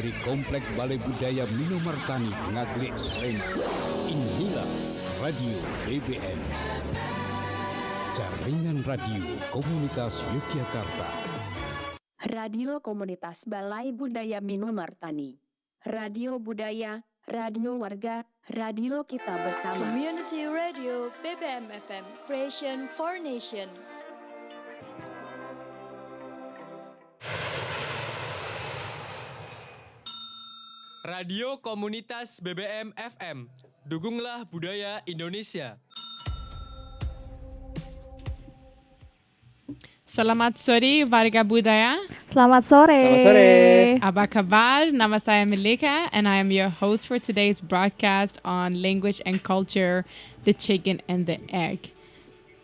dari Komplek Balai Budaya Minomartani Ngaglik Lempu. Inilah Radio BBM, Jaringan Radio Komunitas Yogyakarta. Radio Komunitas Balai Budaya Minomartani. Radio Budaya, Radio Warga, Radio Kita Bersama. Community Radio BBM FM, Creation for Nation. Radio Komunitas BBM FM. Dukunglah budaya Indonesia. Selamat sore warga budaya. Selamat sore. Selamat sore. Apa kabar? Nama saya Melike and I am your host for today's broadcast on language and culture, the chicken and the egg.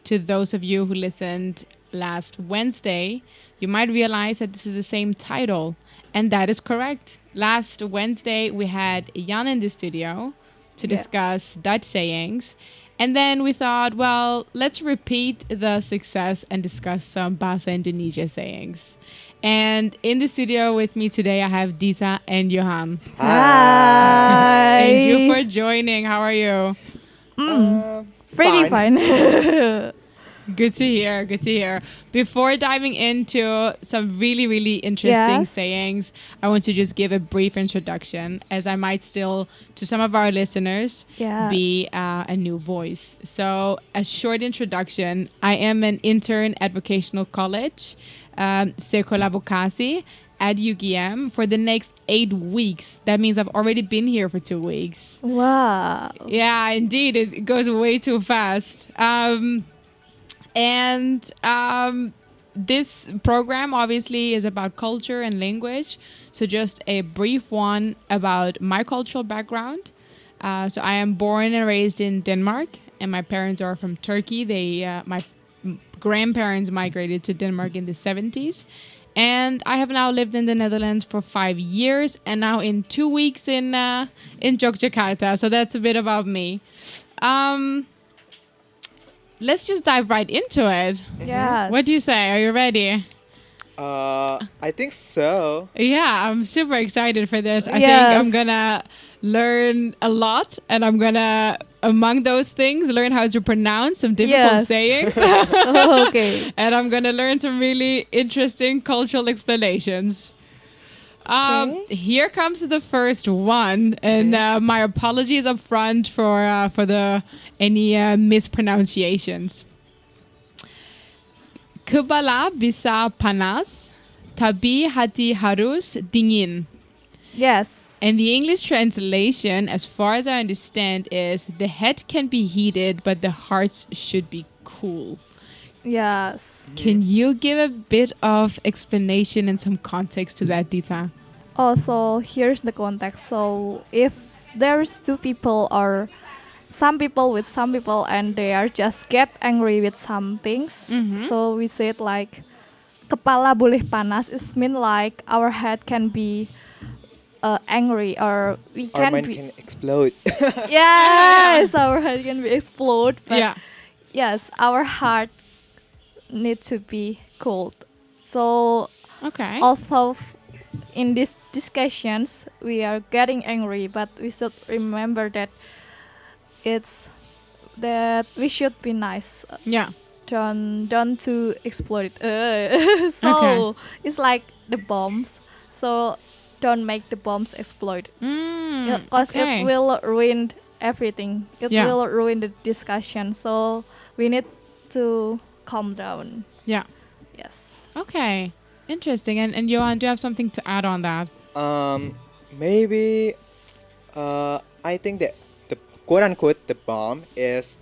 To those of you who listened last Wednesday, you might realize that this is the same title, and that is correct. Last Wednesday, we had Jan in the studio to discuss Dutch sayings. And then we thought, well, let's repeat the success and discuss some Bahasa Indonesia sayings. And in the studio with me today, I have Dita and Yohan. Hi. Thank you for joining. How are you? Pretty fine. Good to hear. Good to hear. Before diving into some really, really interesting sayings, I want to just give a brief introduction, as I might still, to some of our listeners, be a new voice. So, a short introduction. I am an intern at Vocational College, Sekolah Vokasi at UGM for the next 8 weeks. That means I've already been here for 2 weeks. Wow. Yeah, indeed. It goes way too fast. This program obviously is about culture and language. So just a brief one about my cultural background. So I am born and raised in Denmark, and my parents are from Turkey. My grandparents migrated to Denmark in the 70s. And I have now lived in the Netherlands for 5 years, and now in 2 weeks in Yogyakarta. So that's a bit about me. Let's just dive right into it. Yes. What do you say? Are you ready? I think so. Yeah, I'm super excited for this. I think I'm gonna learn a lot, and I'm gonna, among those things, learn how to pronounce some difficult sayings. Okay. And I'm gonna learn some really interesting cultural explanations. Here comes the first one, and my apologies up front for any mispronunciations. Kepala bisa panas, tapi hati harus dingin. Yes. And the English translation, as far as I understand, is the head can be heated, but the heart should be cool. Yes. Can you give a bit of explanation and some context to that, Dita? Also, here's the context. So, if there's two people or some people with some people and they are just get angry with some things, so we say it like kepala boleh panas. It mean like our head can be angry, or we Our can mind be can explode. yes, our head can be explode. But yes, our heart need to be cold. So although in these discussions we are getting angry, but we should remember that we should be nice. Don't to explode it. So it's like the bombs. So don't make the bombs explode. Because it will ruin everything. It will ruin the discussion. So we need to calm down. Yeah. Yes. Okay. Interesting. And Yohan, do you have something to add on that? Maybe I think that the quote unquote the bomb is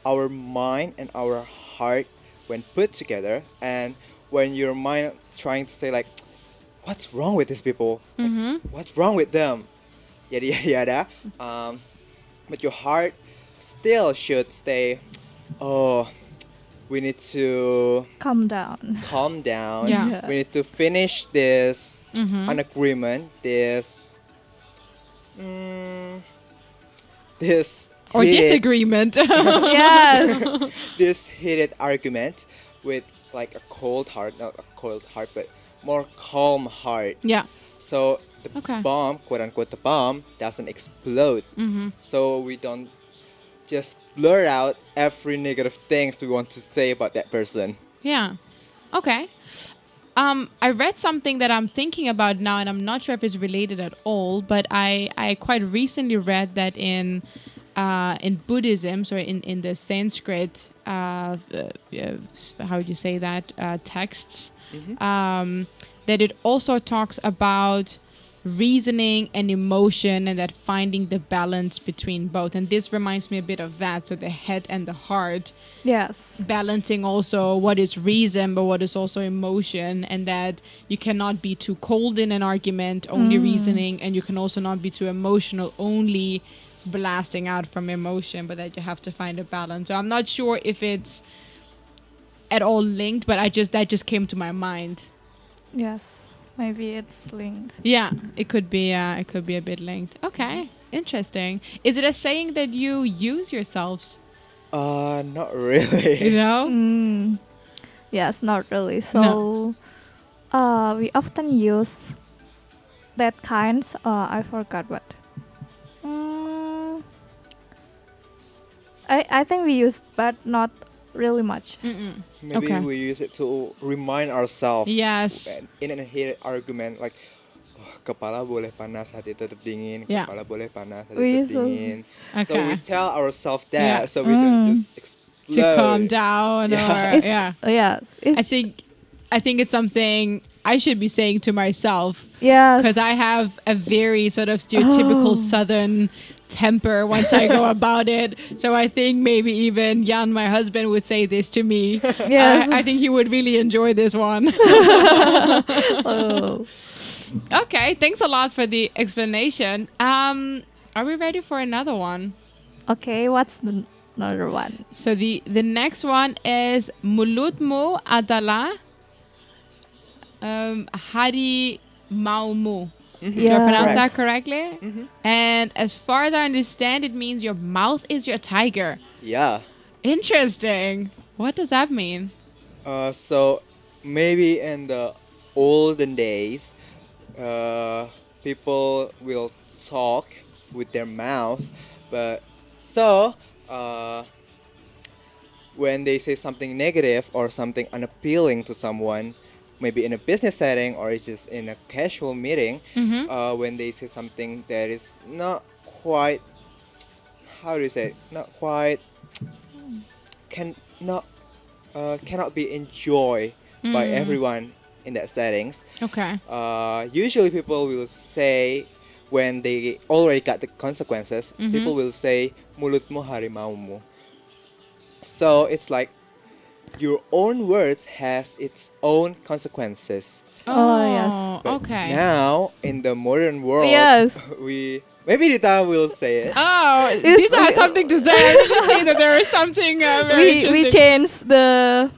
our mind and our heart when put together, and when your mind trying to say like, what's wrong with these people? Like, what's wrong with them? Yada yada yada. But your heart still should stay. Oh, we need to calm down. Yeah. We need to finish this an agreement. This or disagreement. Yes. This heated argument with like a cold heart, not a cold heart, but more calm heart. Yeah. So the bomb, quote unquote, the bomb doesn't explode. So we don't just blur out every negative things we want to say about that person. Yeah. Okay. I read something that I'm thinking about now, and I'm not sure if it's related at all, but I quite recently read that in Buddhism, so in the Sanskrit, how would you say that, texts, that it also talks about reasoning and emotion, and that finding the balance between both. And this reminds me a bit of that, so the head and the heart. Yes. Balancing also what is reason but what is also emotion, and that you cannot be too cold in an argument, only reasoning, and you can also not be too emotional, only blasting out from emotion, but that you have to find a balance. So I'm not sure if it's at all linked, but that just came to my mind. Yes. Maybe it's linked. Yeah, it could be a bit linked. Okay, interesting. Is it a saying that you use yourselves? Not really. You know? Yes, not really. So, we often use that kinds. I forgot what. I think we use, but not really much. Maybe we use it to remind ourselves. Yes. In a heated argument, like, kepala boleh panas, hati tetap dingin. Kepala boleh panas, hati tetap dingin. Okay. So we tell ourselves that, so we don't just explode. To calm down. Yeah. Yes. I think it's something I should be saying to myself. Yes. Because I have a very sort of stereotypical Southern temper once I go about it. So I think maybe even Jan, my husband, would say this to me. Yes. I think he would really enjoy this one. Okay, thanks a lot for the explanation. Are we ready for another one? Okay, what's another one? So the next one is mulutmu adalah hari maumu. Did I pronounce that correctly? And as far as I understand, it means your mouth is your tiger. Yeah. Interesting. What does that mean? So maybe in the olden days, people will talk with their mouth, but so when they say something negative or something unappealing to someone, maybe in a business setting or it's just in a casual meeting, when they say something that is not quite, how do you say it? Not quite, cannot be enjoyed by everyone in that settings. Okay. Usually people will say, when they already got the consequences, people will say, mulutmu harimaumu. So it's like, your own words has its own consequences. Oh yes. But okay. now in the modern world, maybe Dita will say it. Oh, Dita has something to say. I didn't see that there is something very interesting. We changed the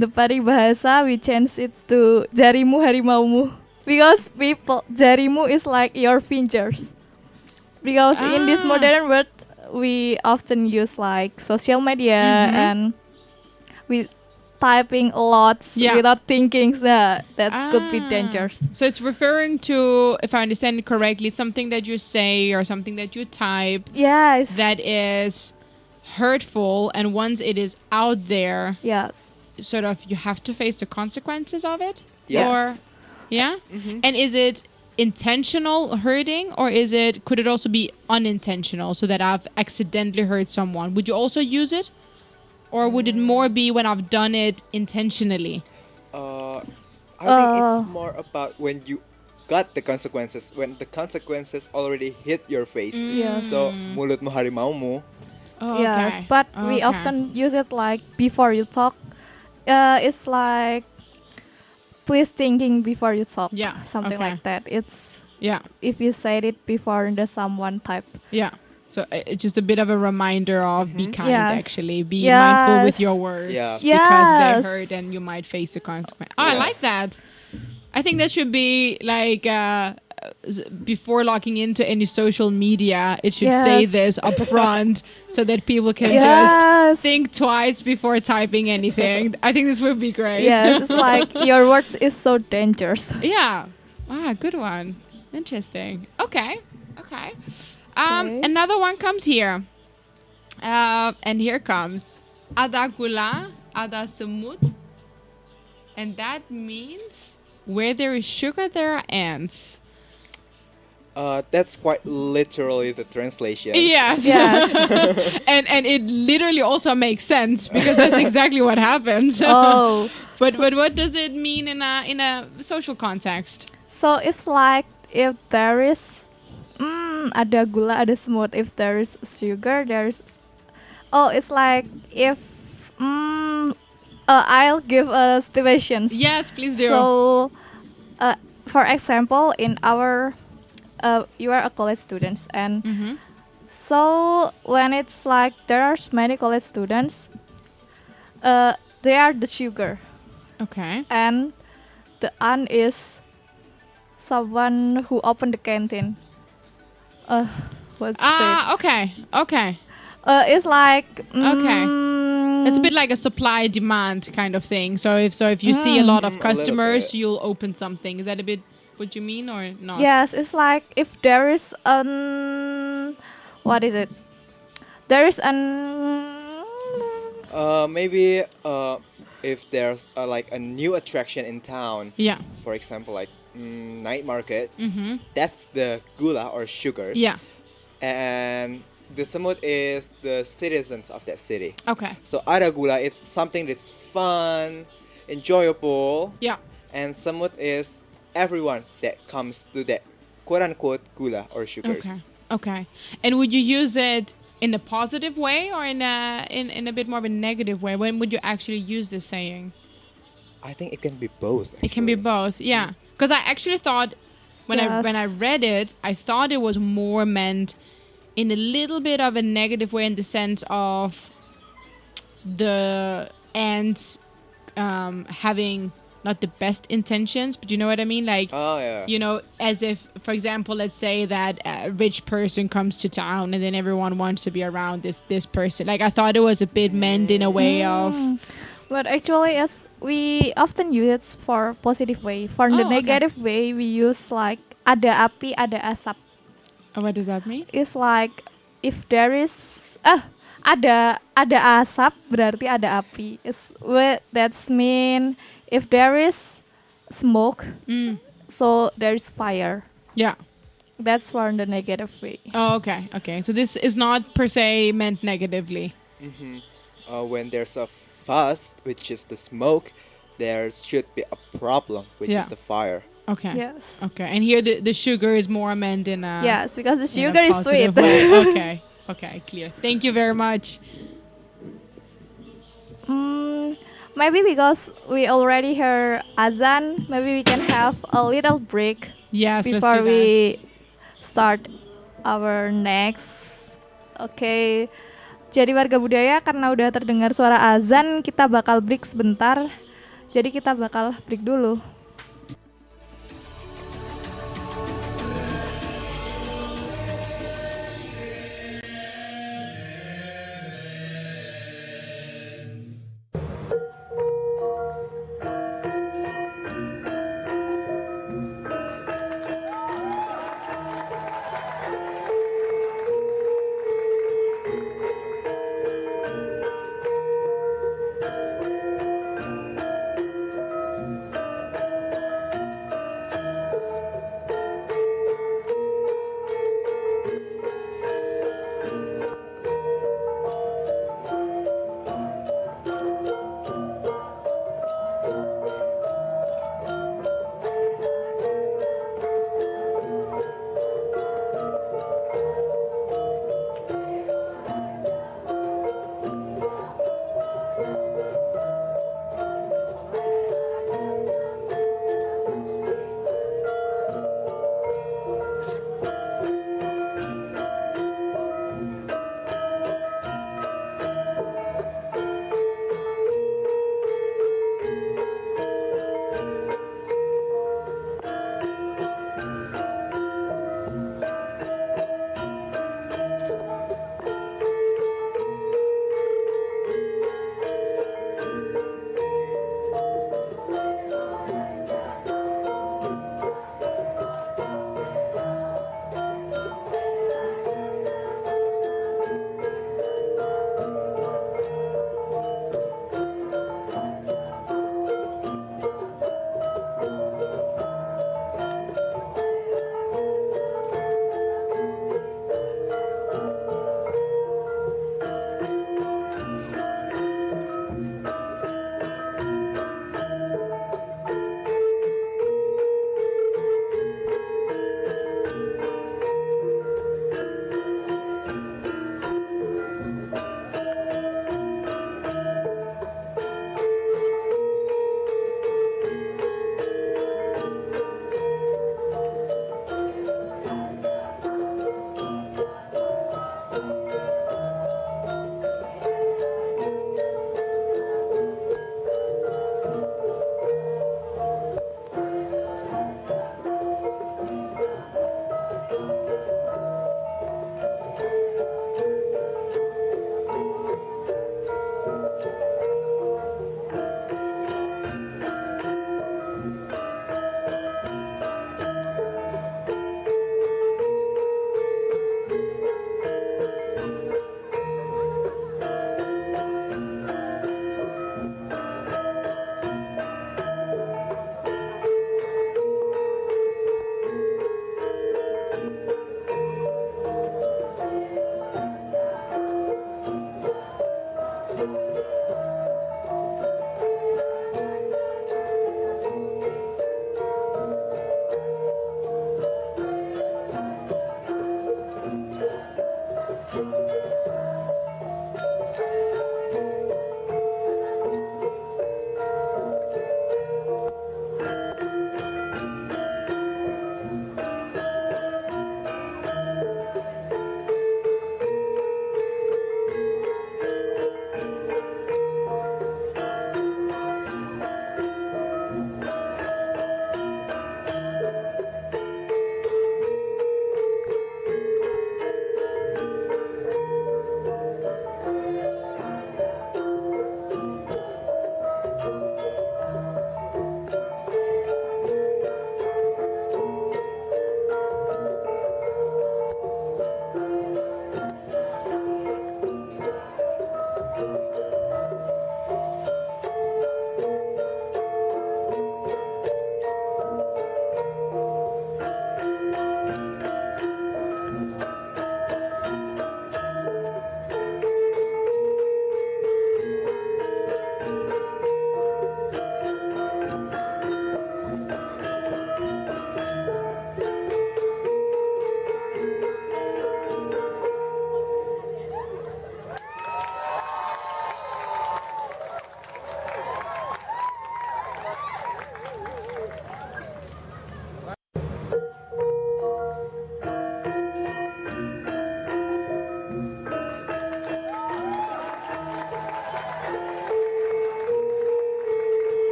Peribahasa. We changed it to jarimu harimaumu, because jarimu is like your fingers. Because in this modern world, we often use like social media and we typing a lot without thinking. That could be dangerous. So it's referring to, if I understand it correctly, something that you say or something that you type. Yes. That is hurtful, and once it is out there, sort of you have to face the consequences of it. Yes. And is it intentional hurting, or could it also be unintentional, so that I've accidentally hurt someone? Would you also use it? Or would it more be when I've done it intentionally? I think it's more about when you got the consequences, when the consequences already hit your face. So, mulutmu harimaumu. Yes, but we often use it like before you talk. It's like, please thinking before you talk. Something like that. It's if you said it before the someone type. So it's just a bit of a reminder of be kind, actually. Be mindful with your words. Because they hurt and you might face the consequence. Oh, I like that. I think that should be like, before logging into any social media, it should say this up front so that people can just think twice before typing anything. I think this would be great. Yes, it's like your words is so dangerous. Yeah. Good one. Interesting. Okay. Another one comes here. And here comes. Ada gula, ada semut. And that means where there is sugar, there are ants. That's quite literally the translation. Yes. and it literally also makes sense because that's exactly what happens. Oh. But what does it mean in a social context? So it's like if there is ada gula, ada semut. If there is sugar, there's it's like if I'll give situations. Yes, please do. So for example, in our you are a college student, and so when it's like there are many college students, they are the sugar. Okay. And the aunt is someone who opened the canteen. What's it? Okay. It's like Okay. It's a bit like a supply demand kind of thing. So if you see a lot of customers, you'll open something. Is that a bit what you mean or not? Yes, it's like if there is what is it? There is Maybe if there's like a new attraction in town. Yeah. For example, like night market. That's the gula or sugars. Yeah. And the semut is the citizens of that city. Okay. So ada gula, it's something that's fun, enjoyable. Yeah. And semut is everyone that comes to that quote-unquote gula or sugars. Okay. And would you use it in a positive way or in a bit more of a negative way? When would you actually use this saying? I think it can be both. Actually. It can be both, yeah. Because I actually thought when I read it, I thought it was more meant in a little bit of a negative way in the sense of the ants having not the best intentions, but you know what I mean? Like, you know, as if, for example, let's say that a rich person comes to town and then everyone wants to be around this person. Like, I thought it was a bit meant in a way of... But actually, as we often use it for positive way. For the negative way, we use like ada api, ada asap. What does that mean? It's like if there is ada asap berarti ada api. That's mean if there is smoke, so there is fire. Yeah. That's for the negative way. Oh, okay. So this is not per se meant negatively. When there's a fuss, which is the smoke, there should be a problem, which is the fire. Okay. Yes. Okay. And here the sugar is more meant in a... Yes, because the sugar is sweet. Okay, clear. Thank you very much. Maybe because we already heard azan, maybe we can have a little break. Yes, before we start our next. Okay. Jadi warga budaya, karena udah terdengar suara azan, kita bakal break sebentar. Jadi kita bakal break dulu.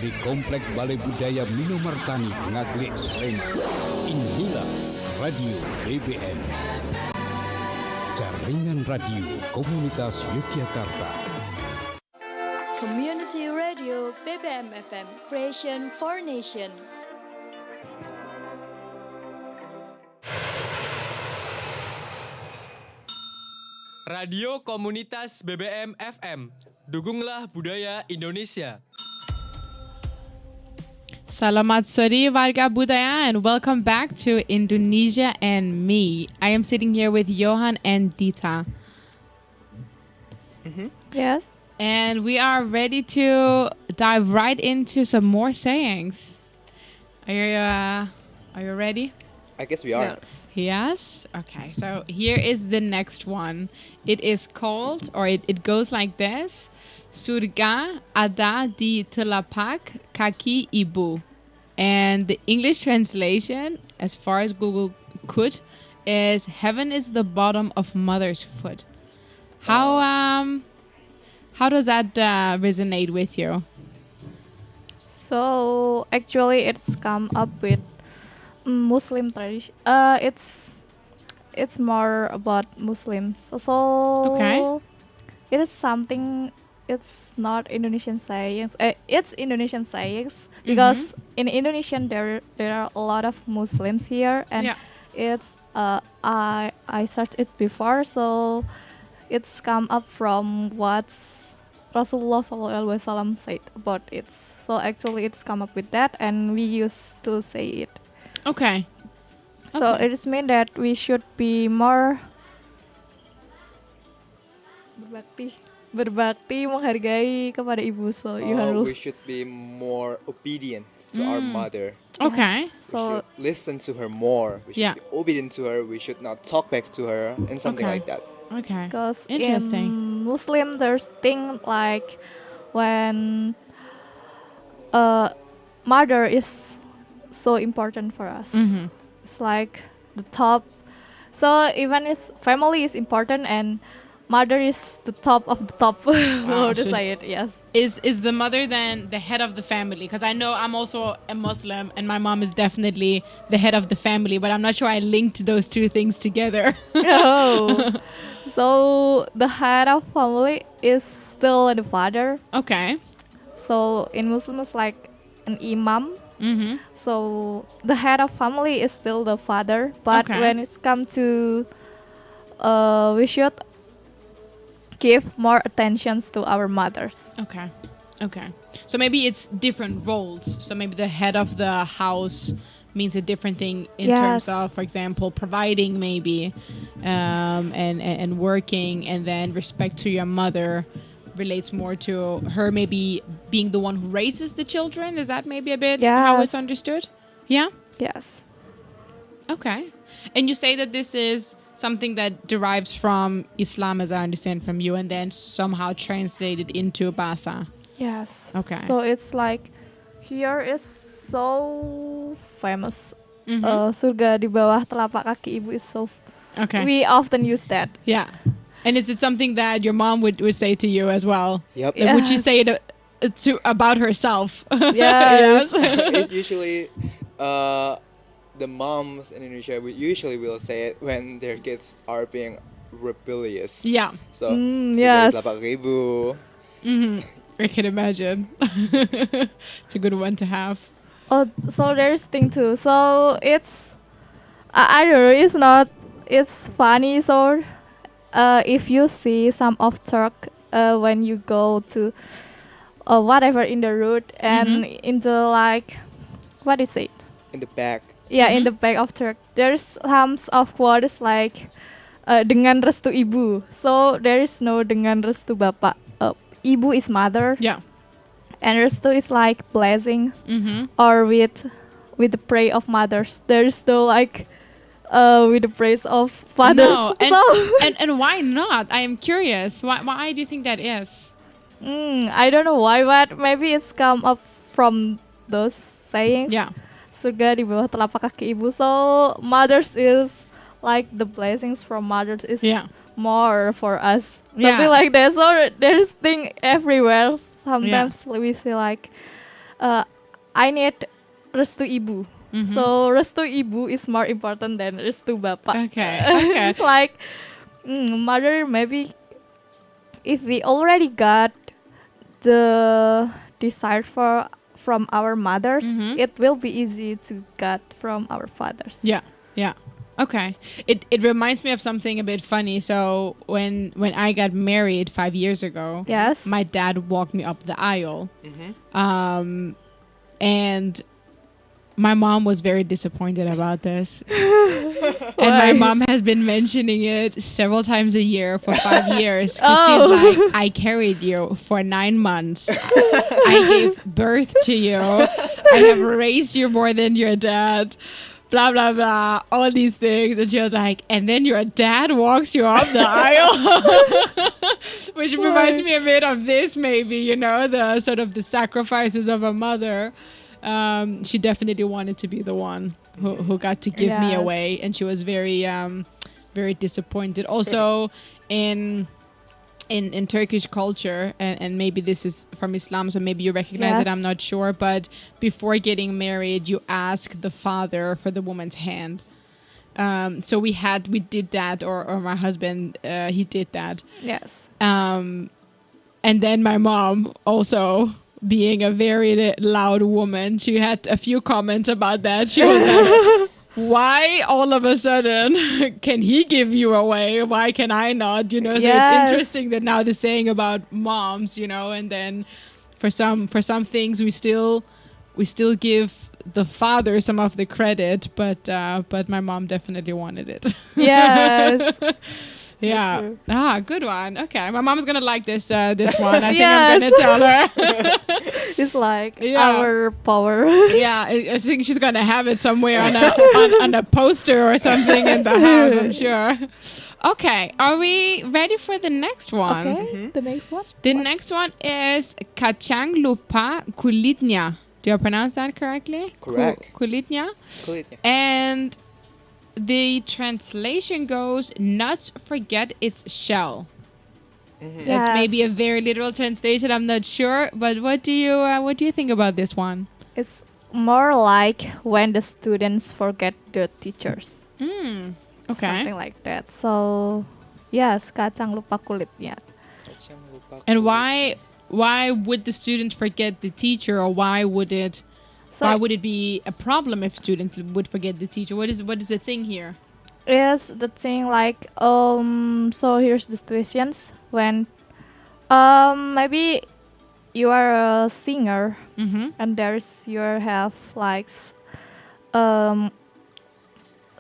dari Komplek Balai Budaya Minomartani Ngaglik Lengkong. Inilah Radio BBM, jaringan radio komunitas Yogyakarta. Community Radio BBM FM, Creation for Nation. Radio Komunitas BBM FM, dukunglah budaya Indonesia. Selamat sore warga budaya and welcome back to Indonesia Me. I am sitting here with Yohan and Dita. Yes. And we are ready to dive right into some more sayings. Are you ready? I guess we are. Yes? Okay, so here is the next one. It is called, or it goes like this. Surga ada di telapak kaki ibu. And the English translation, as far as Google could, is heaven is the bottom of mother's foot. How does that resonate with you? So actually, it's come up with Muslim tradition. It's more about Muslims. So it is something. It's not Indonesian sayings. It's Indonesian sayings because in Indonesian there are a lot of Muslims here, and it's I searched it before, so it's come up from what Rasulullah SAW said about it. So actually, it's come up with that, and we used to say it. Okay. So it just means that we should be more berbakti, menghargai kepada ibu. So you harus. We should be more obedient to our mother. Okay. So we should listen to her more. We should be obedient to her. We should not talk back to her and something like that. Okay. Because Interesting. in Muslim, there's thing like when mother is so important for us. It's like the top. So even his family is important and mother is the top of the top. How to say it? Yes. Is the mother then the head of the family? Because I know I'm also a Muslim and my mom is definitely the head of the family, but I'm not sure I linked those two things together. Oh. So the head of family is still the father. Okay. So in Muslim it's like an imam. So the head of family is still the father, but when it's come to we should give more attentions to our mothers. Okay. So maybe it's different roles. So maybe the head of the house means a different thing in terms of, for example, providing maybe and working, and then respect to your mother relates more to her maybe being the one who raises the children. Is that maybe a bit how it's understood? Yeah? Yes. Okay. And you say that this is something that derives from Islam, as I understand from you, and then somehow translated into Bahasa. Yes. Okay. So it's like here is so famous. Surga di bawah telapak kaki ibu is so. Okay. We often use that. Yeah. And is it something that your mom would say to you as well? Yep. Like, would she say it about herself? Yes. It's usually the moms in Indonesia usually will say it when their kids are being rebellious. Yeah. So yes. 8.000. I can imagine. It's a good one to have. Oh, so there's thing too. So it's I don't know. It's not. It's funny. So if you see some of Turk when you go to whatever in the road and into like what is it? In the back. Yeah, in the back of Turk, there's some of words like dengan restu ibu. So there is no dengan restu bapak. Ibu is mother. Yeah. And restu is like blessing or with the praise of mothers. There is no like with the praise of fathers. No, and why not? I am curious. Why do you think that is? I don't know why, but maybe it's come up from those sayings. Yeah. Surga di bawah telapak kaki ibu. So mothers is like the blessings from mothers is more for us. Something like that. So there's thing everywhere. Sometimes we see like I need restu ibu. So restu ibu is more important than restu bapak. Okay. It's like mother, maybe if we already got the desire from our mothers, it will be easy to get from our fathers. Yeah. Okay. It reminds me of something a bit funny. So when I got married 5 years ago, Yes. my dad walked me up the aisle. And my mom was very disappointed about this. And my mom has been mentioning it several times a year for 5 years. 'Cause she's like, I carried you for 9 months. I gave birth to you. I have raised you more than your dad. Blah, blah, blah. All these things. And she was like, and then your dad walks you up the aisle. Which reminds me a bit of this, maybe, you know, the sort of the sacrifices of a mother. She definitely wanted to be the one who got to give me away, and she was very very disappointed. Also in Turkish culture, and maybe this is from Islam, so maybe you recognize it, I'm not sure, but before getting married you ask the father for the woman's hand. So we did that, or my husband he did that. Yes. And then my mom also, being a very loud woman, she had a few comments about that. She was like, why all of a sudden can he give you away? Why can I not? You know, so it's interesting that now they're saying about moms, you know, and then for some things we still give the father some of the credit, but my mom definitely wanted it. Yes. Yeah. Good one. Okay. My mom's gonna like this one. I think I'm gonna tell her. It's like our power. Yeah, I think she's gonna have it somewhere on a poster or something in the house, I'm sure. Okay, are we ready for the next one? Okay, the next one. The next one is kacang lupa kulitnya. Do I pronounce that correctly? Correct. Kulitnya. And the translation goes, nuts forget its shell. That's maybe a very literal translation, I'm not sure, but what do you think about this one? It's more like when the students forget the teachers. Okay. Something like that. So, yes, kacang lupa kulitnya. And why would the student forget the teacher, or why would it be a problem if students would forget the teacher? What is the thing here? Yes, the thing like so here's the situations when maybe you are a singer and you have like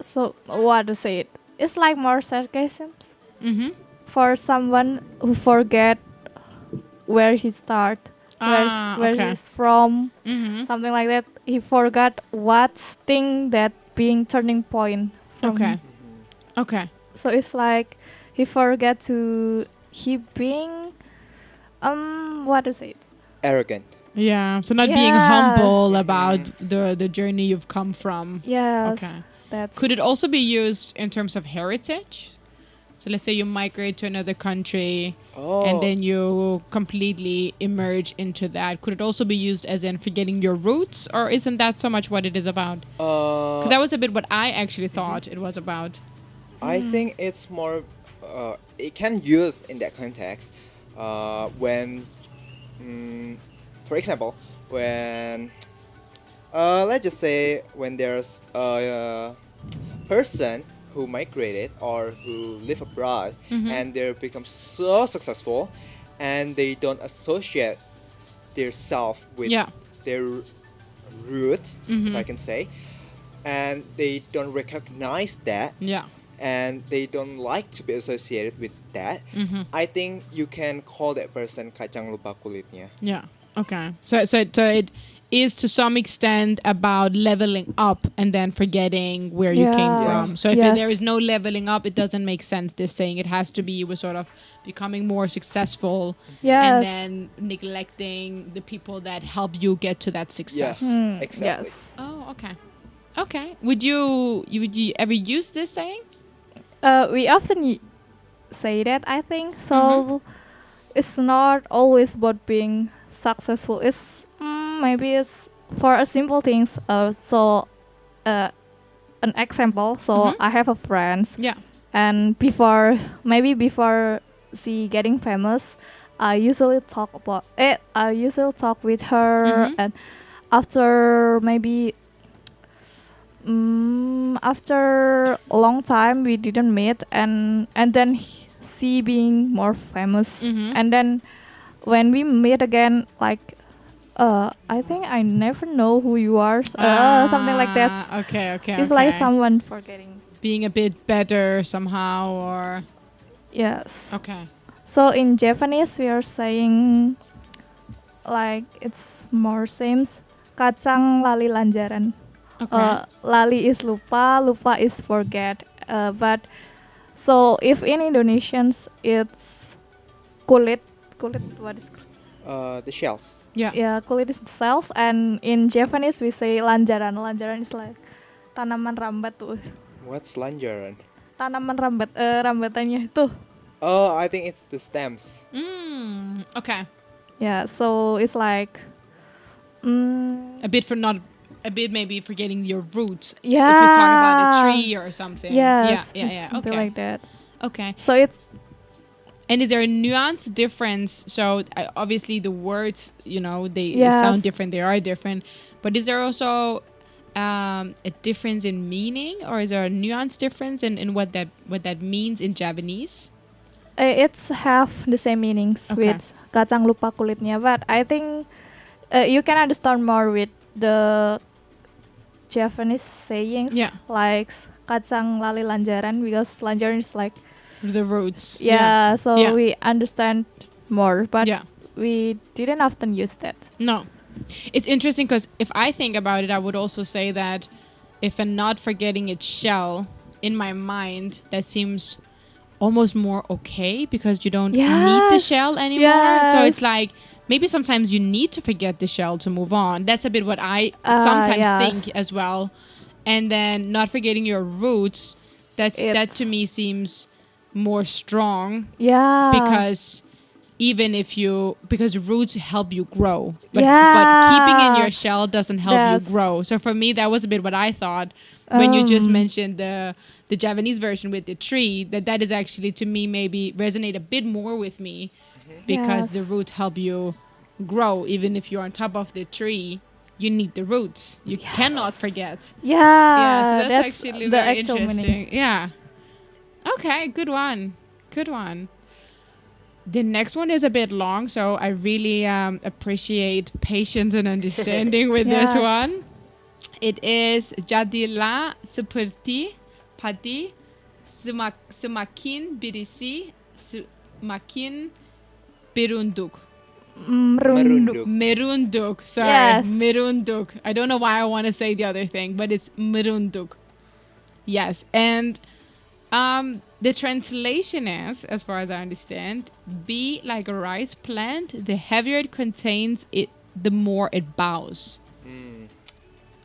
so what to say it? It's like more sarcasm for someone who forget where he start, where he's from, something like that. He forgot what thing that being turning point from him. Okay. So it's like he forget he being what to say it? Arrogant. Yeah. So not being humble about the journey you've come from. Yes. Okay. Could it also be used in terms of heritage? So let's say you migrate to another country and then you completely emerge into that. Could it also be used as in forgetting your roots, or isn't that so much what it is about? 'Cause that was a bit what I actually thought it was about. I think it's more, it can use in that context when, for example, when, let's just say when there's a person who migrated or who live abroad and they become so successful and they don't associate their self with their roots, if I can say, and they don't recognize that and they don't like to be associated with that, I think you can call that person kacang lupa kulitnya. Yeah. Okay. So it is to some extent about leveling up and then forgetting where you came from. So if there is no leveling up, it doesn't make sense. They're saying it has to be you were sort of becoming more successful and then neglecting the people that help you get to that success. Yes, exactly. Yes. Oh, okay. Okay. Would you ever use this saying? We often say that, I think. So it's not always about being successful. It's maybe it's for a simple things. An example. So I have a friend. Yeah. And before she getting famous, I usually talk about it. I usually talk with her, and after maybe after a long time we didn't meet, and then she being more famous, and then when we meet again, like I think I never know who you are, something like that. Okay. It's like someone forgetting, being a bit better somehow, or yes. okay. So in Japanese we are saying like it's more seems kacang lali lanjaran. Okay. Lali is lupa, lupa is forget. But so if in Indonesians it's kulit, what is kulit? The shells. Yeah, kulit is the cells, and in Japanese we say lanjaran. Lanjaran is like tanaman rambat tuh. What's lanjaran? Tanaman rambat, rambatannya itu. Oh, I think it's the stems. Okay. Yeah, so it's like A bit maybe forgetting your roots. Yeah. If you're talking about a tree or something. Yes, Yeah. something Okay. like that. Okay. So it's And is there a nuance difference? So obviously the words, they Yes. sound different. They are different. But is there also a difference in meaning, or is there a nuance difference in what that means in Japanese? it's have the same meanings Okay. with kacang lupa kulitnya, but I think you can understand more with the Japanese sayings, Yeah. like kacang lali lanjaran, because lanjaran is like The roots. so Yeah. we understand more, but Yeah. we didn't often use that. No. It's interesting because if I think about it, I would also say that if I'm not forgetting its shell, in my mind, that seems almost more okay because you don't need the Yes. shell anymore. So it's Yes. like maybe sometimes you need to forget the shell to move on. That's a bit what I sometimes yes. think as well. And then not forgetting your roots, that to me seems more strong Yeah. because because roots help you grow, but Yeah. keeping in your shell doesn't help Yes. you grow. So for me, that was a bit what I thought when you just mentioned the Japanese version with the tree. That is actually, to me, maybe resonate a bit more with me because the Yes. roots help you grow. Even if you're on top of the tree, you need the roots. You cannot forget. Yeah, So that's actually the very actual interesting. meaning. Yeah. Okay, good one. The next one is a bit long, so I really appreciate patience and understanding with this Yes. one. It is jadilah seperti padi, semakin berisi, semakin berunduk. Merunduk. Merunduk. Sorry, Yes. merunduk. I don't know why I want to say the other thing, but it's merunduk. Yes, and the translation is, as far as I understand, be like a rice plant. The heavier it contains, the more it bows.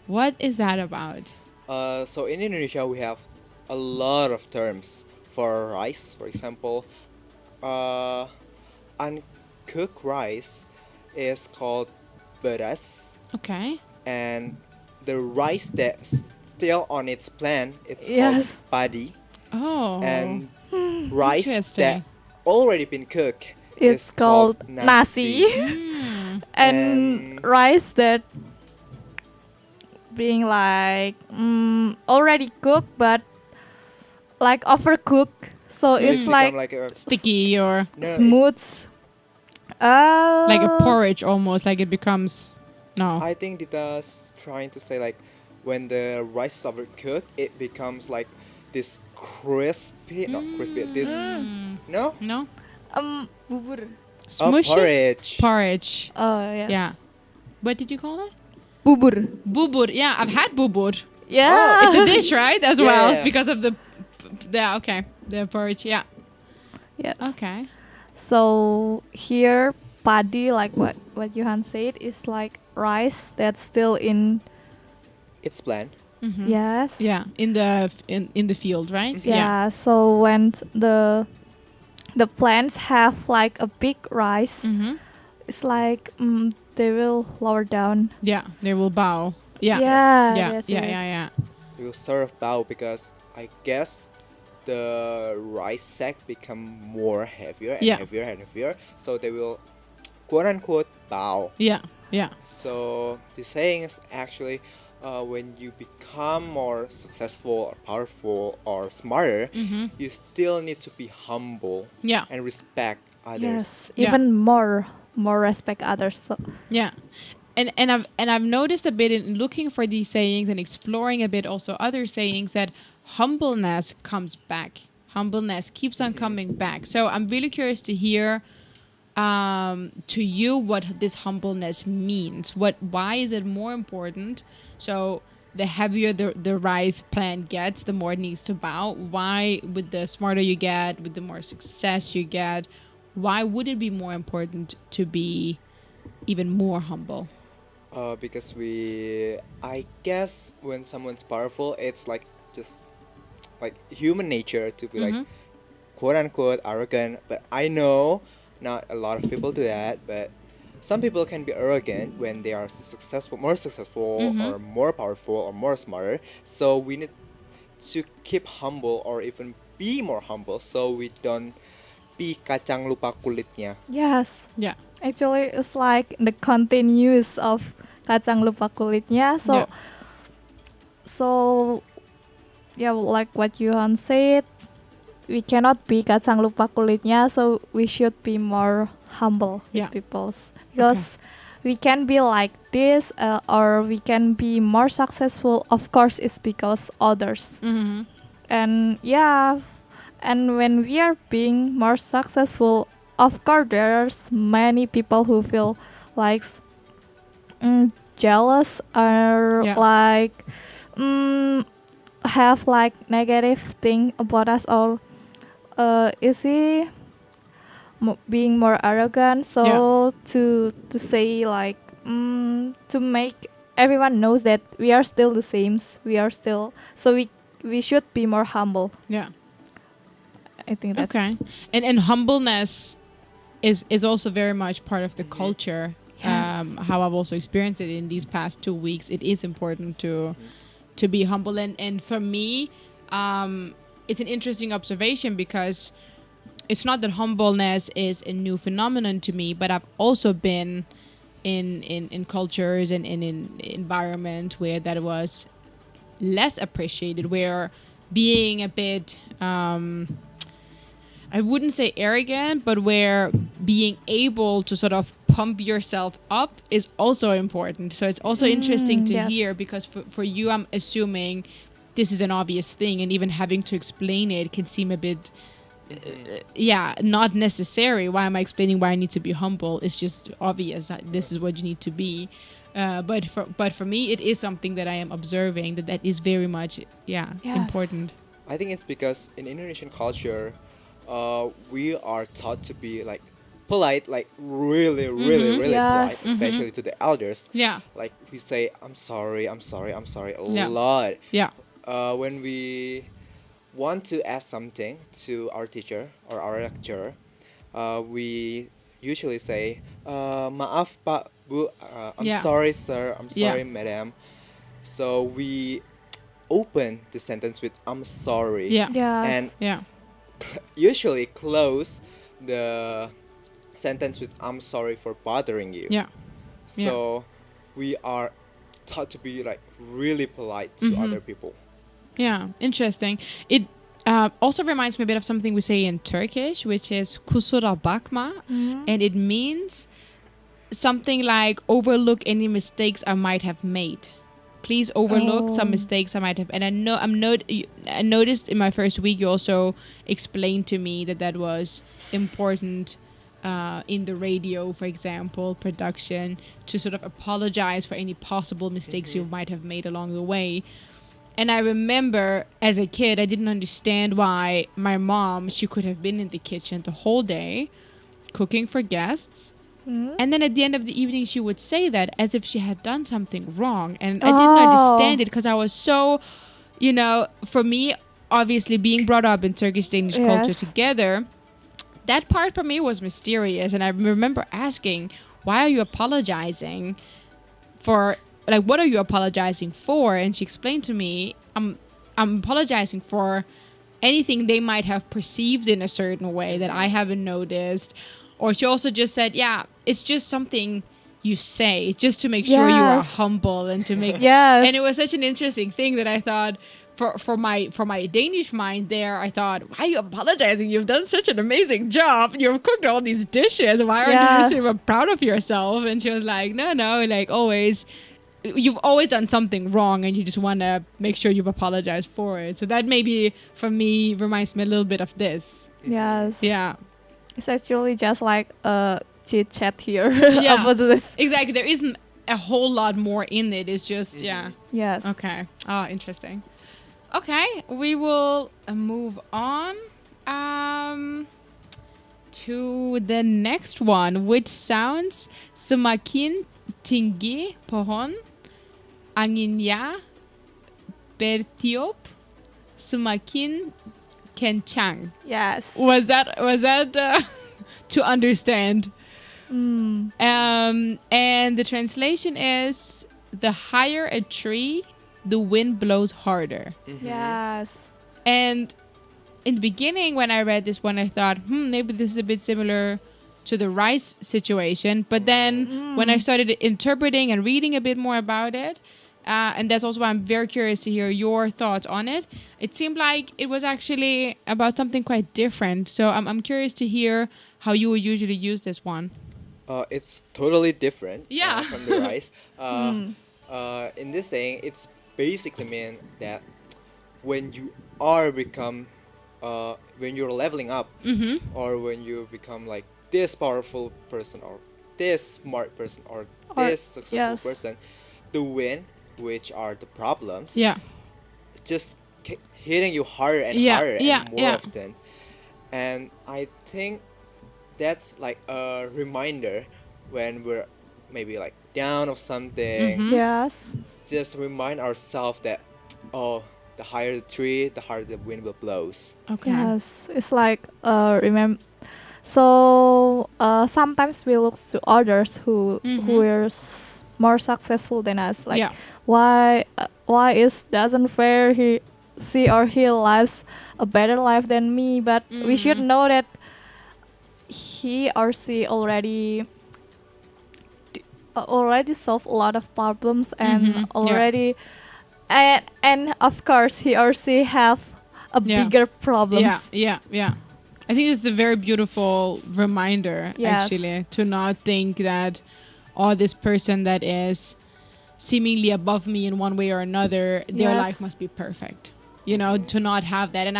What is that about? So in Indonesia we have a lot of terms for rice. For example, uncooked rice is called beras, Okay. and the rice that's still on its plant it's Yes. called padi, Oh. and rice Interesting. that already been cooked It's is called nasi. Mm. And rice that being like already cooked but like overcooked, so it's become like a Sticky or no, it's- smooth. like a porridge almost, like it becomes. No. I think Dita's trying to say like when the rice is overcooked, it becomes like this crispy, not crispy. This no No. Bubur. Smushy? porridge. Porridge. Oh yes. Yeah. What did you call it? Bubur. Bubur. Yeah, I've had bubur. Yeah. It's a dish, right? As Yeah, well, yeah. because of the okay, the porridge. Yeah. Yes. Okay. So here padi, like what Yohan said, is like rice that's still in. It's bland. Yes. Yeah, in the field, right? Yeah. So when the plants have like a big rice, Mm-hmm. it's like they will lower down. Yeah, they will bow. Yeah. Yeah. Yeah. That's Yeah. it. Yeah. We will sort of bow because I guess the rice sack become more heavier and Yeah. heavier and heavier. So they will quote unquote bow. Yeah. Yeah. So the saying is actually when you become more successful or powerful or smarter, you still need to be humble Yeah. and respect others. Yes. Yeah. Even more respect others. So Yeah. And I've noticed a bit in looking for these sayings and exploring a bit also other sayings that humbleness comes back. Humbleness keeps on coming back. So I'm really curious to hear to you what this humbleness means. Why is it more important? So the heavier the rice plant gets, the more it needs to bow. Why, with the smarter you get, with the more success you get, why would it be more important to be even more humble? Because I guess when someone's powerful, it's like just like human nature to be like quote unquote arrogant. But I know not a lot of people do that, but some people can be arrogant when they are more successful or more powerful or more smarter. So we need to keep humble or even be more humble so we don't be kacang lupa kulitnya. yes. Yeah. Actually, it's like the continuous of kacang lupa kulitnya. So, Yeah. so yeah, like what Yohan said, we cannot be kacang lupa kulitnya. So we should be more humble Yeah. with people, because we can be like this, or we can be more successful. Of course, it's because others. And yeah, and when we are being more successful, of course there's many people who feel like jealous or Yeah. like have like negative thing about us, or is he being more arrogant? So to say like to make everyone knows that we are still the same, we are still, so we should be more humble. Yeah. I think that's Okay. And humbleness is also very much part of the culture. Yes. How I've also experienced it in these past 2 weeks. It is important to be humble, and for me, it's an interesting observation because it's not that humbleness is a new phenomenon to me, but I've also been in cultures and in environment where that was less appreciated, where being a bit I wouldn't say arrogant, but where being able to sort of pump yourself up is also important. So it's also interesting to yes. hear, because for you, I'm assuming this is an obvious thing, and even having to explain it can seem a bit, not necessary. Why am I explaining why I need to be humble? It's just obvious. This is what you need to be. But for me, it is something that I am observing that is very much important. I think it's because in Indonesian culture, we are taught to be like polite, like really polite, Yes. especially to the elders. Yeah. Like we say, I'm sorry a Yeah. lot. Yeah. When we want to ask something to our teacher or our lecturer, we usually say, maaf Pak, Bu, I'm Yeah. sorry sir, I'm sorry Yeah. madam. So we open the sentence with I'm sorry. Yeah. Yes. And Yeah. usually close the sentence with I'm sorry for bothering you. Yeah. So we are taught to be like really polite to other people. Yeah, interesting. It also reminds me a bit of something we say in Turkish, which is kusura bakma, and it means something like overlook any mistakes I might have made. Please overlook some mistakes I might have. And I noticed in my first week you also explained to me that was important in the radio, for example, production, to sort of apologize for any possible mistakes you might have made along the way. And I remember as a kid, I didn't understand why my mom, she could have been in the kitchen the whole day cooking for guests. And then at the end of the evening, she would say that as if she had done something wrong. And I didn't understand it because I was so, for me, obviously being brought up in Turkish-Danish culture together, that part for me was mysterious. And I remember asking, why are you apologizing for, like, what are you apologizing for? And she explained to me, I'm apologizing for anything they might have perceived in a certain way that I haven't noticed. Or she also just said, yeah, it's just something you say just to make sure you are humble and to make and it was such an interesting thing that I thought for my Danish mind there, I thought, why are you apologizing? You've done such an amazing job. You've cooked all these dishes. Why aren't you just even proud of yourself? And she was like, no, like always, you've always done something wrong and you just want to make sure you've apologized for it. So that maybe for me reminds me a little bit of this. Yes. Yeah. It's actually just like a chit chat here about this. Exactly. There isn't a whole lot more in it. It's just, Yes. Okay. Oh, interesting. Okay. We will move on to the next one, which sounds semakin tinggi pohon, anginnya bertiup semakin kencang. Yes. Was that to understand? And the translation is, the higher a tree, the wind blows harder. Yes. And in the beginning, when I read this one, I thought, maybe this is a bit similar to the rice situation. But then when I started interpreting and reading a bit more about it, and that's also why I'm very curious to hear your thoughts on it, it seemed like it was actually about something quite different. So I'm curious to hear how you would usually use this one. It's totally different Yeah. from the rice. In this saying, it's basically mean that when you are when you're leveling up, or when you become like this powerful person, or this smart person, or this successful person, the wind, which are the problems, just hitting you harder and harder and more often. And I think that's like a reminder when we're maybe like down or something. Yes. Just remind ourselves that, the higher the tree, the harder the wind will blows. Okay. Yes. It's like remember. So sometimes we look to others who are more successful than us. Like why is doesn't fair she or he lives a better life than me? But we should know that he or she already solved a lot of problems and already and of course he or she have a bigger problems. Yeah. I think it's a very beautiful reminder, actually, to not think that, this person that is seemingly above me in one way or another, their life must be perfect. You know, to not have that. And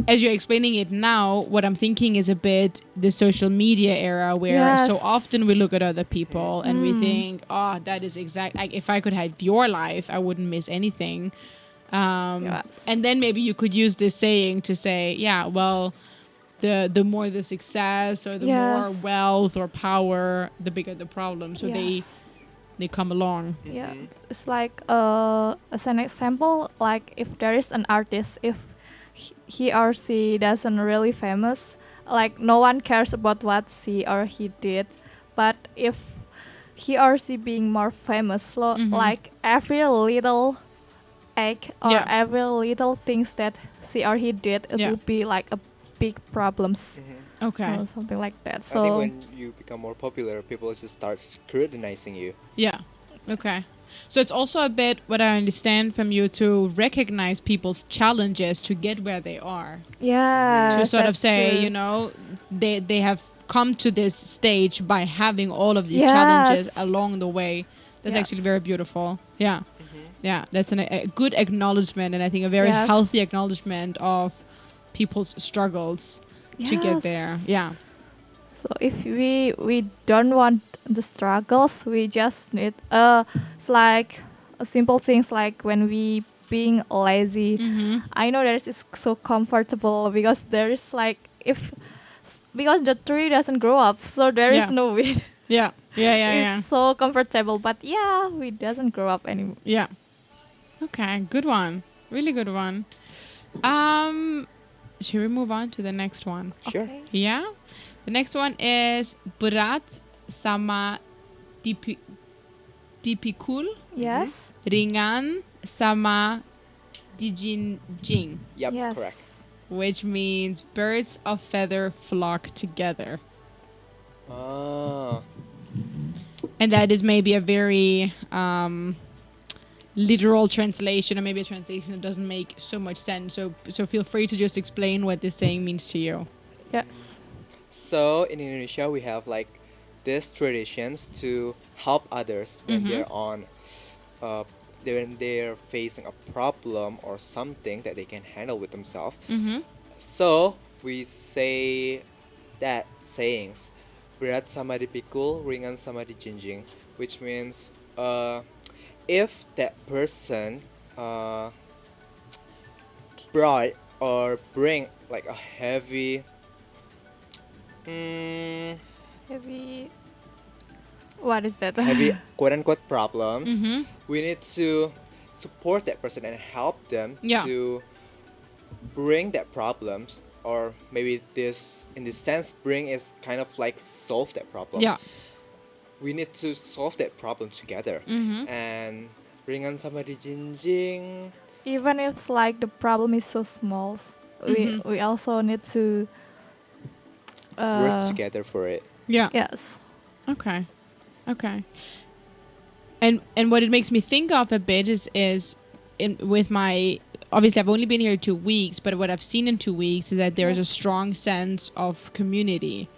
as you're explaining it now, what I'm thinking is a bit the social media era where so often we look at other people and we think, that is exact. Like, if I could have your life, I wouldn't miss anything. And then maybe you could use this saying to say, well, the more the success or the more wealth or power, the bigger the problem. So they come along. Yeah, it's like as an example, like if there is an artist, if he or she doesn't really famous, like no one cares about what she or he did. But if he or she being more famous, like every little act or every little things that she or he did, it will be like a big problems. Okay. Or something like that. So I think when you become more popular, people just start scrutinizing you. Yeah. Okay. So it's also a bit what I understand from you to recognize people's challenges to get where they are. Yeah. To sort of say, you know, they have come to this stage by having all of these challenges along the way. That's actually very beautiful. Yeah. Yeah. That's a good acknowledgement, and I think a very healthy acknowledgement of people's struggles to get there. Yeah. So if we don't want the struggles, we just need it's like simple things like when we being lazy. I know that it's so comfortable because there is like because the tree doesn't grow up, so there is no wind. It's so comfortable, but we doesn't grow up anymore. Yeah. Okay, good one. Really good one. Should we move on to the next one? Sure. Okay. Yeah. The next one is berat sama dipikul. Yes. Ringan sama dijinjing. Yep, Yes. correct. Which means birds of feather flock together. Ah. And that is maybe a very literal translation, or maybe a translation that doesn't make so much sense. So feel free to just explain what this saying means to you. Yes. So in Indonesia, we have like these traditions to help others when they're on, when they're facing a problem or something that they can handle with themselves. So we say that sayings, berat sama dipikul, ringan sama dijinjing, which means if that person brought or bring like a heavy Heavy. What is that? heavy quote unquote problems, we need to support that person and help them to bring that problems, or maybe this in this sense bring is kind of like solve that problem. Yeah. We need to solve that problem together. And ringan sama dijinjing. Even if like the problem is so small, we also need to Work together for it. Yeah. Yes. Okay. And what it makes me think of a bit is with my, obviously I've only been here 2 weeks, but what I've seen in 2 weeks is that there is a strong sense of community.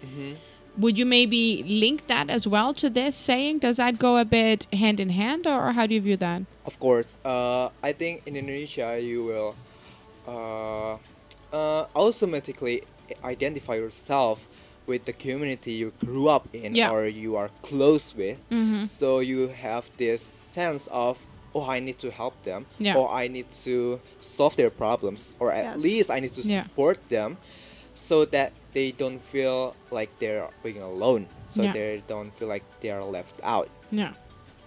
Would you maybe link that as well to this saying? Does that go a bit hand in hand, or how do you view that? Of course, I think in Indonesia you will automatically identify yourself with the community you grew up in or you are close with. So you have this sense of, oh, I need to help them, or I need to solve their problems, or at least I need to support them, so that they don't feel like they're being alone, so they don't feel like they are left out.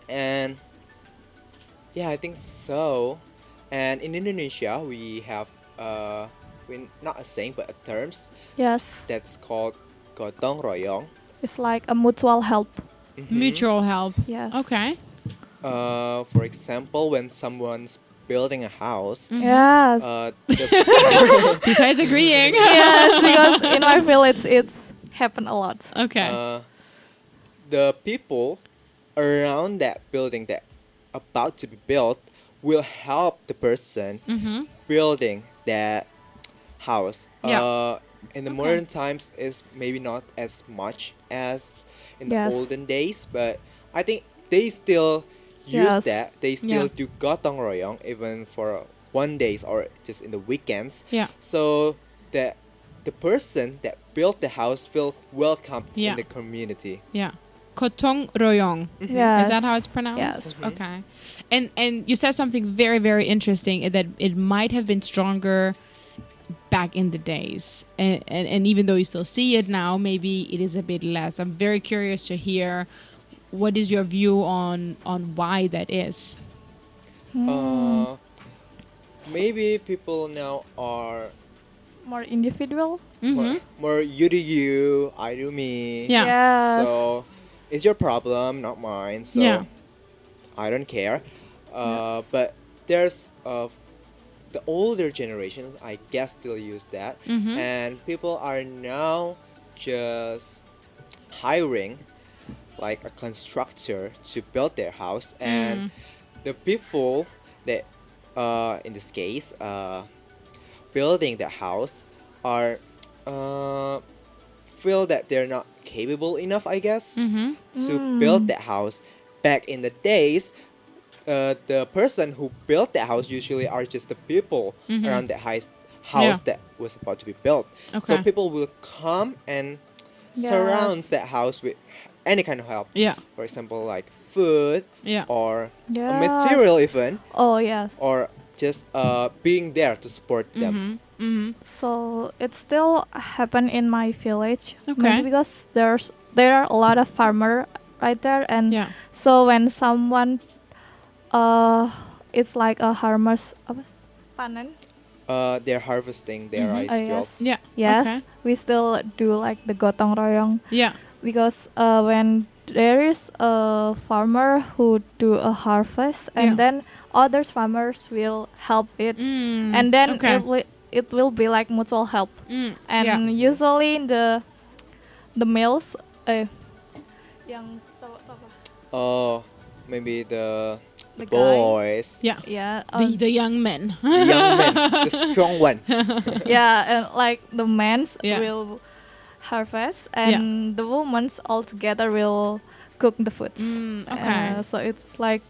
And I think so. And in Indonesia we have not a saying but a terms that's called gotong royong. It's like a mutual help. Mutual help. Yes. Okay. For example, when someone's building a house, Yes. Dita is agreeing. Yes, because in my village it's happened a lot. Okay. The people around that building that about to be built will help the person building that house. In the modern times is maybe not as much as in the olden days, but I think they still use that. They still do gotong royong even for 1 days or just in the weekends. So that the person that built the house feel welcomed in the community. Gotong royong. Yes. Is that how it's pronounced? Yes. Okay. And you said something very, very interesting, that it might have been stronger back in the days. And even though you still see it now, maybe it is a bit less. I'm very curious to hear, what is your view on why that is? Maybe people now are More individual. more you do you, I do me. Yes. So it's your problem, not mine. So I don't care. But there's the older generations, I guess, still use that, and people are now just hiring like a constructor to build their house, and the people that in this case building the house are feel that they're not capable enough, I guess, to build that house. Back in the days, the person who built that house usually are just the people around that house that was about to be built. So people will come and surround that house with any kind of help. For example, like food or material even. Oh, yes. Or just being there to support them. So it still happen in my village. Okay. Maybe because there are a lot of farmer right there, and so when someone it's like a harvest panen. They're harvesting their rice fields. Yes. We still do like the gotong royong. because when there is a farmer who do a harvest, and then other farmers will help it, and then it will be like mutual help. And usually the males, yang cowok tuh apa? Oh, maybe the The boys. Yeah. The young men. The young men, the strong one. Yeah, and like the men's will harvest, and the women's all together will cook the foods. So it's like,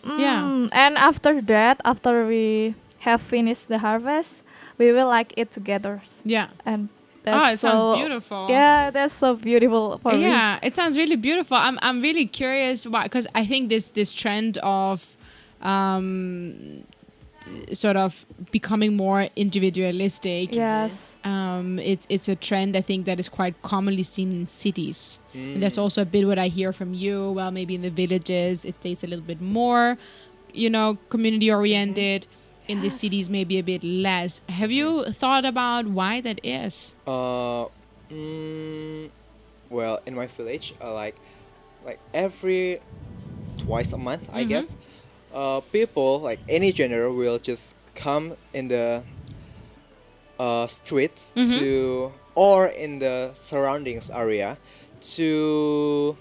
and after that, after we have finished the harvest, we will like eat together. Yeah. And it sounds beautiful. Yeah, that's so beautiful for me. Yeah, it sounds really beautiful. I'm really curious why, because I think this trend of sort of becoming more individualistic. Yes. It's a trend I think that is quite commonly seen in cities. And that's also a bit what I hear from you. Well, maybe in the villages it stays a little bit more, community oriented. In the cities, maybe a bit less. Have you thought about why that is? Well, in my village, like every twice a month, I guess, people like any gender will just come in the streets to or in the surroundings area to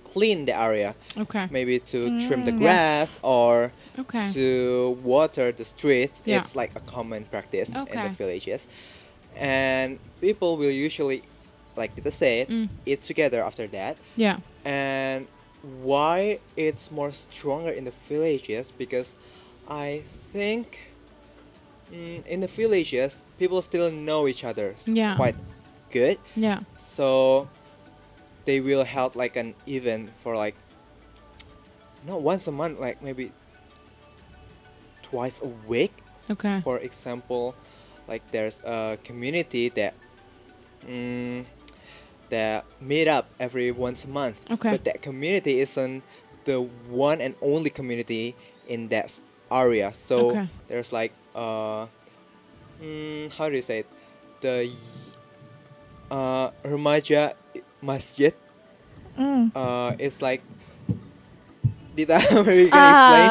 clean the area. Okay. Maybe to trim the grass or to water the streets. Yeah. It's like a common practice in the villages. And people will usually, like Dita said, eat together after that. Yeah. And why it's more stronger in the villages? Because I think in the villages, people still know each other quite good. Yeah. So they will have like an event for like not once a month, like maybe twice a week. Okay. For example, like there's a community that that meet up every once a month. Okay. But that community isn't the one and only community in that area. So there's like how do you say it? The remaja masjid. It's like Dita, maybe you can explain.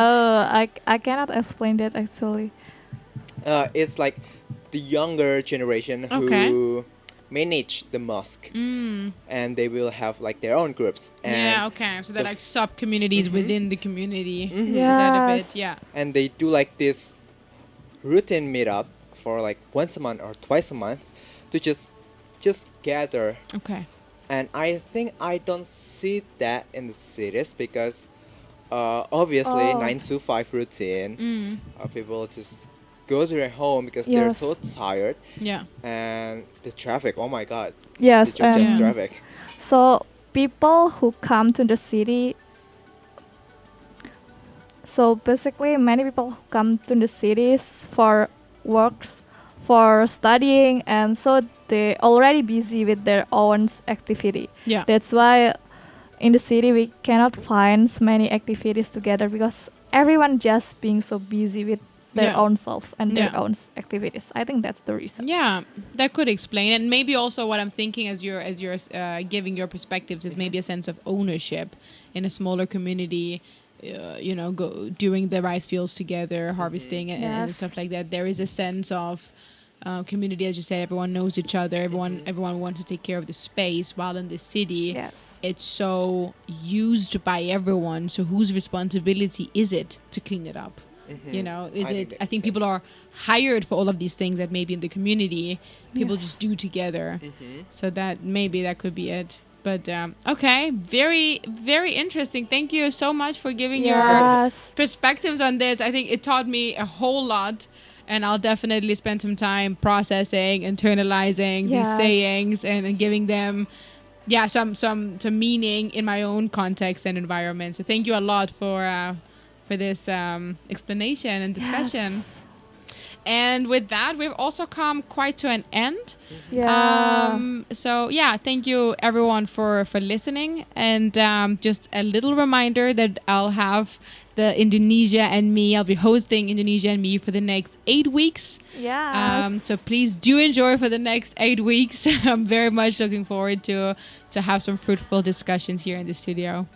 I cannot explain that actually. It's like the younger generation who manage the mosque, and they will have like their own groups. And So they're like sub communities within the community. Is Yes. that a bit? And they do like this routine meetup for like once a month or twice a month to just gather. Okay. And I think I don't see that in the cities because obviously 9 to 5 routine. People just go to their home because they're so tired. Yeah. And the traffic, oh my god. Yes. The Jogja's traffic. So people who come to the city. So basically, many people who come to the cities for works, for studying, and so they already busy with their own activity. Yeah. That's why in the city we cannot find many activities together because everyone just being so busy with their own self and their own activities. I think that's the reason. Yeah, that could explain, and maybe also what I'm thinking as you're giving your perspectives is maybe a sense of ownership in a smaller community. Go doing the rice fields together, harvesting and stuff like that. There is a sense of community, as you said. Everyone knows each other. Everyone wants to take care of the space. While in the city, it's so used by everyone. So whose responsibility is it to clean it up? I think people are hired for all of these things that maybe in the community people just do together. So that could be it. But okay, very, very interesting. Thank you so much for giving your perspectives on this. I think it taught me a whole lot, and I'll definitely spend some time processing, internalizing these sayings and giving them some meaning in my own context and environment. So thank you a lot for this explanation and discussion. And with that, we've also come quite to an end. Thank you everyone for listening. And just a little reminder that I'll have the Indonesia and Me. I'll be hosting Indonesia and Me for the next 8 weeks. So please do enjoy for the next 8 weeks. I'm very much looking forward to to have some fruitful discussions here in the studio.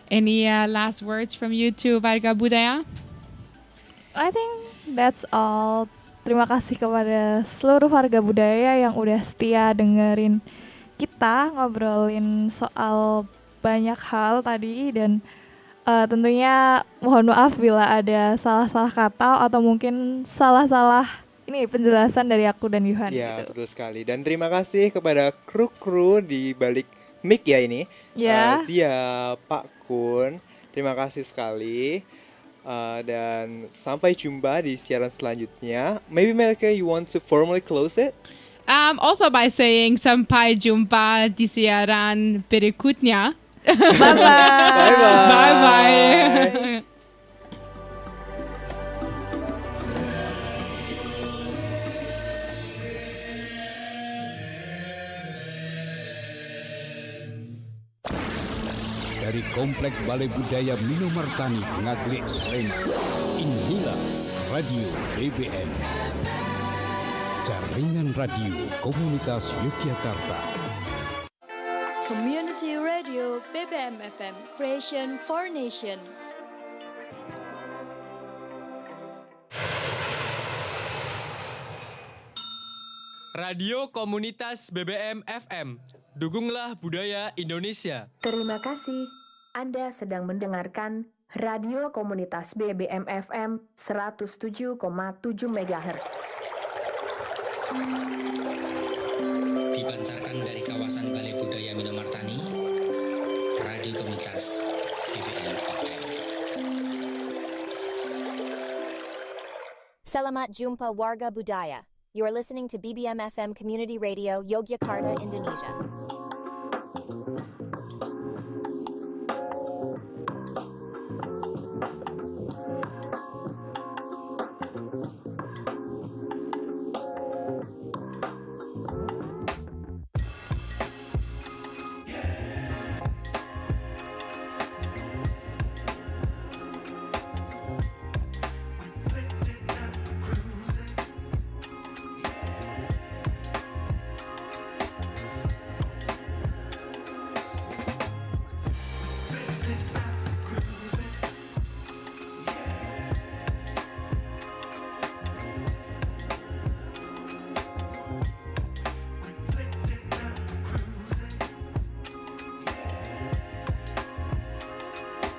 Any last words from you two, Warga Budaya? I think that's all. Terima kasih kepada seluruh warga budaya yang udah setia dengerin kita ngobrolin soal banyak hal tadi, dan tentunya mohon maaf bila ada salah-salah kata atau mungkin salah-salah ini penjelasan dari aku dan Yohan. Ya, gitu. betul sekali. Dan terima kasih kepada kru-kru di balik mic ya ini. Ya. Zia, Pak Kun, terima kasih sekali. Dan sampai jumpa di siaran selanjutnya. Maybe Melike, you want to formally close it? Also by saying sampai jumpa di siaran berikutnya. Bye-bye. Bye-bye. Bye-bye. Dari Komplek Balai Budaya Minomartani Ngaglik Lembang, inilah Radio BBM, jaringan radio komunitas Yogyakarta. Community Radio BBM FM, Creation for Nation. Radio Komunitas BBM FM. Dukunglah budaya Indonesia. Terima kasih. Anda sedang mendengarkan Radio Komunitas BBM FM 107,7 MHz. Dipancarkan dari kawasan Balai Budaya Minomartani, Radio Komunitas BBM FM. Selamat jumpa warga budaya. You are listening to BBM FM Community Radio, Yogyakarta, Indonesia.